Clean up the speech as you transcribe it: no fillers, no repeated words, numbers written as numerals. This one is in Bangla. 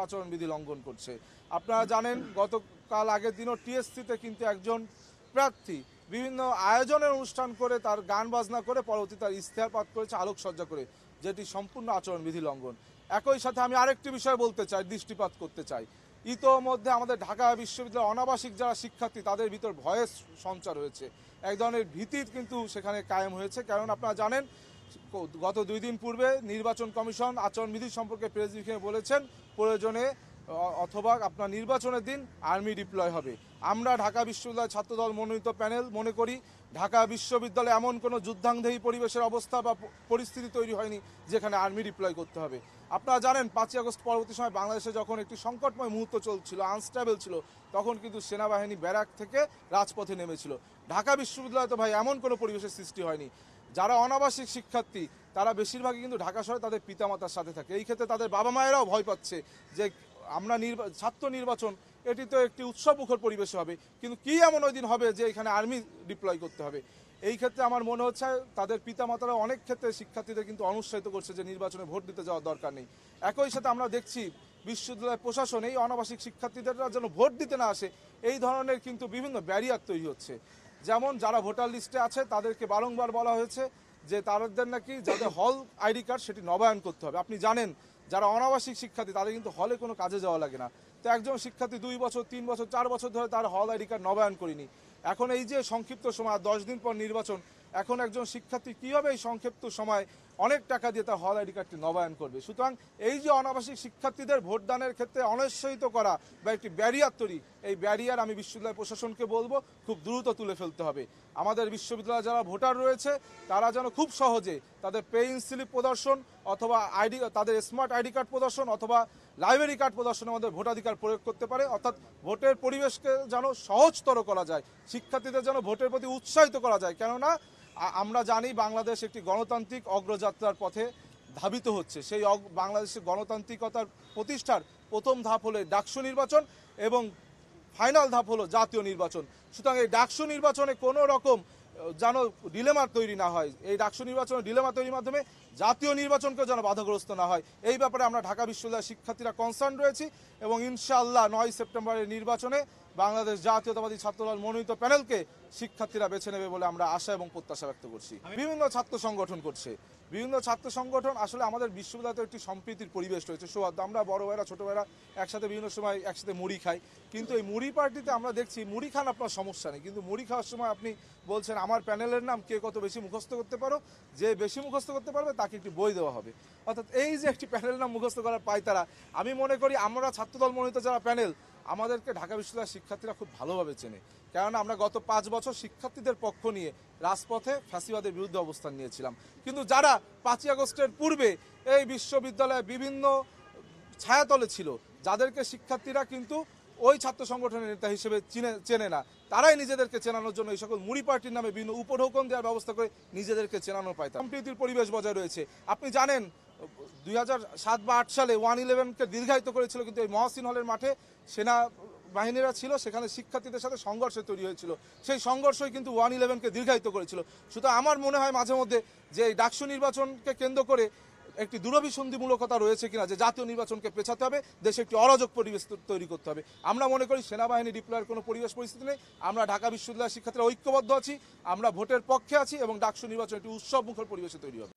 আচরণবিধি লঙ্ঘন করছে। আপনারা জানেন গতকাল আগের দিনও টিএসসিতে কিন্তু একজন প্রার্থী বিভিন্ন আয়োজনের অনুষ্ঠান করে তার গান বাজনা করে পরবর্তী তার ইশতেহার পাঠ করেছে আলোকসজ্জা করে, যেটি সম্পূর্ণ আচরণবিধি লঙ্ঘন। একই সাথে আমি আরেকটি বিষয় বলতে চাই, দৃষ্টিপাত করতে চাই। ইতোমধ্যে আমাদের ঢাকা বিশ্ববিদ্যালয়ের অনাবাসিক যারা শিক্ষার্থী তাদের ভিতর ভয়ের সঞ্চার হয়েছে, এক ধরনের ভীতির কিন্তু সেখানে কায়েম হয়েছে। কারণ আপনারা জানেন গত 2 দিন পূর্বে নির্বাচন কমিশন আচরণবিধি সম্পর্কে প্রেস ব্রিফিংয়ে বলেছেন প্রয়োজনে অথবা আপনার নির্বাচনের দিন আর্মি ডিপ্লয় হবে। আমরা ঢাকা বিশ্ববিদ্যালয় ছাত্রদল মনোনীত প্যানেল মনে করি ঢাকা বিশ্ববিদ্যালয়ে এমন কোনো যুদ্ধাঙ্গেহী পরিবেশের অবস্থা বা পরিস্থিতি তৈরি হয়নি যেখানে আর্মি ডিপ্লয় করতে হবে। আপনারা জানেন 5ই আগস্ট পরবর্তী সময় বাংলাদেশে যখন একটি সংকটময় মুহূর্ত চলছিল, আনস্টেবল ছিল, তখন কিন্তু সেনাবাহিনী ব্যারাক থেকে রাজপথে নেমেছিল। ঢাকা বিশ্ববিদ্যালয়ে তো ভাই এমন কোনো পরিবেশের সৃষ্টি হয়নি। যারা অনাবাসিক শিক্ষার্থী তারা বেশিরভাগই কিন্তু ঢাকা শহরে তাদের পিতামাতার সাথে থাকে। এই ক্ষেত্রে তাদের বাবা মায়েরাও ভয় পাচ্ছে যে আমরা ছাত্র নির্বাচন এটি তো একটি উৎসবমুখর পরিবেশে হবে, কিন্তু কি এমন ওই দিন হবে যে এখানে আর্মি ডিপ্লয় করতে হবে। এই ক্ষেত্রে আমার মনে হচ্ছে তাদের পিতামাতারা অনেক ক্ষেত্রে শিক্ষার্থীদের কিন্তু অনুৎসাহিত করছে যে নির্বাচনে ভোট দিতে যাওয়ার দরকার নেই। একই সাথে আমরা দেখছি বিশ্ববিদ্যালয় প্রশাসন এই অনাবাসিক শিক্ষার্থীদেররা যেন ভোট দিতে না আসে এই ধরনের কিন্তু বিভিন্ন ব্যারিয়ার তৈরি হচ্ছে। যেমন যারা ভোটার লিস্টে আছে তাদেরকে বারংবার বলা হয়েছে যে তাদের নাকি যাদের হল আইডি কার্ড সেটি নবায়ন করতে হবে। আপনি জানেন যারা অনাবাসিক শিক্ষার্থী তাদের কিন্তু হলে কোনো কাজে যাওয়া লাগে না। তো একজন শিক্ষার্থী 2 বছর 3 বছর 4 বছর ধরে তার হল আইডি কার্ড নবায়ন করেনি। এখন এই যে সংক্ষিপ্ত সময় 10 দিন পর নির্বাচন, এখন একজন শিক্ষার্থী কীভাবে এই সংক্ষিপ্ত সময় অনেক টাকা দিয়ে তার হল আইডি কার্ডটি নবায়ন করবে? সুতরাং এই যে অনাবাসিক শিক্ষার্থীদের ভোটদানের ক্ষেত্রে অনুৎসাহিত করা বা একটি ব্যারিয়ার তৈরি, এই ব্যারিয়ার আমি বিশ্ববিদ্যালয় প্রশাসনকে বলবো খুব দ্রুত তুলে ফেলতে হবে। আমাদের বিশ্ববিদ্যালয়ে যারা ভোটার রয়েছে তারা যেন খুব সহজে তাদের পেইং স্লিপ প্রদর্শন অথবা তাদের স্মার্ট আইডি কার্ড প্রদর্শন অথবা লাইব্রেরি কার্ড প্রদর্শনে আমাদের ভোটাধিকার প্রয়োগ করতে পারে। অর্থাৎ ভোটের পরিবেশকে যেন সহজতর করা যায়, শিক্ষার্থীদের যেন ভোটের প্রতি উৎসাহিত করা যায়। কেননা আমরা জানি বাংলাদেশ একটি গণতান্ত্রিক অগ্রযাত্রার পথে ধাবিত হচ্ছে। সেই বাংলাদেশের গণতান্ত্রিকতার প্রতিষ্ঠার প্রথম ধাপ হলো ডাকসু নির্বাচন এবং ফাইনাল ধাপ হলো জাতীয় নির্বাচন। সুতরাং এই ডাকসু নির্বাচনে কোনো রকম যেন ডিলেমা তৈরি না হয়, এই ডাকসু নির্বাচনে ডিলেমা তৈরির মাধ্যমে জাতীয় নির্বাচনকেও যেন বাধাগ্রস্ত না হয়, এই ব্যাপারে আমরা ঢাকা বিশ্ববিদ্যালয়ের শিক্ষার্থীরা কনসার্ন রয়েছি। এবং ইনশাআল্লাহ 9 সেপ্টেম্বরের নির্বাচনে বাংলাদেশ জাতীয়তাবাদী ছাত্রদল মনোনীত প্যানেলকে শিক্ষার্থীরা বেছে নেবে বলে আমরা আশা এবং প্রত্যাশা ব্যক্ত করছি। বিভিন্ন ছাত্র সংগঠন করছে, বিভিন্ন ছাত্র সংগঠন আসলে আমাদের বিশ্ববিদ্যালয়তে একটি সম্প্রীতির পরিবেশ রয়েছে, সৌহার্দ্য। আমরা বড় ভাইরা ছোটো ভাইরা একসাথে বিভিন্ন সময় একসাথে মুড়ি খাই, কিন্তু এই মুড়ি পার্টিতে আমরা দেখছি মুড়ি খান আপনার সমস্যা নেই, কিন্তু মুড়ি খাওয়ার সময় আপনি বলছেন আমার প্যানেলের নাম কে কত বেশি মুখস্থ করতে পারো, যে বেশি মুখস্থ করতে পারবে তাকে একটি বই দেওয়া হবে। অর্থাৎ এই যে একটি প্যানেলের নাম মুখস্থ করার পায়তারা, আমি মনে করি আমরা ছাত্রদল মনোনীত যারা প্যানেল আমাদেরকে ঢাকা বিশ্ববিদ্যালয়ের শিক্ষার্থীরা খুব ভালোভাবে চেনে। কেননা আমরা গত 5 বছর শিক্ষার্থীদের পক্ষ নিয়ে রাজপথে ফ্যাসিবাদের বিরুদ্ধে অবস্থান নিয়েছিলাম, কিন্তু যারা 5ই আগস্টের পূর্বে এই বিশ্ববিদ্যালয়ে বিভিন্ন ছায়াতলে ছিল, যাদেরকে শিক্ষার্থীরা কিন্তু ওই ছাত্র সংগঠনের নেতা হিসেবে চেনে না, তারাই নিজেদেরকে চেনানোর জন্য এই সকল মুড়ি পার্টির নামে বিভিন্ন উপঢৌকন দেওয়ার ব্যবস্থা করে নিজেদেরকে চেনানো পায়। সম্প্রীতির পরিবেশ বজায় রয়েছে। আপনি জানেন 2007 বা 8 সালে 111কে দীর্ঘায়িত করেছিল, কিন্তু এই মহসিন হলের মাঠে সেনা বাহিনীরা ছিল, সেখানে শিক্ষার্থীদের সাথে সংঘর্ষ তৈরি হয়েছিল, সেই সংঘর্ষই কিন্তু 111কে দীর্ঘায়িত করেছিল। সুতরাং আমার মনে হয় মাঝে মধ্যে যে এই ডাকসু নির্বাচনকে কেন্দ্র করে একটি দূরভিসন্ধিমূলকতা রয়েছে কিনা, যে জাতীয় নির্বাচনকে পেছাতে হবে, দেশে একটি অরাজক পরিবেশ তৈরি করতে হবে। আমরা মনে করি সেনাবাহিনী ডিপ্লয়ের কোনো পরিবেশ পরিস্থিতি নেই। আমরা ঢাকা বিশ্ববিদ্যালয়ের শিক্ষার্থীরা ঐক্যবদ্ধ আছি, আমরা ভোটের পক্ষে আছি এবং ডাকসু নির্বাচন একটি উৎসবমুখর পরিবেশে তৈরি হবে।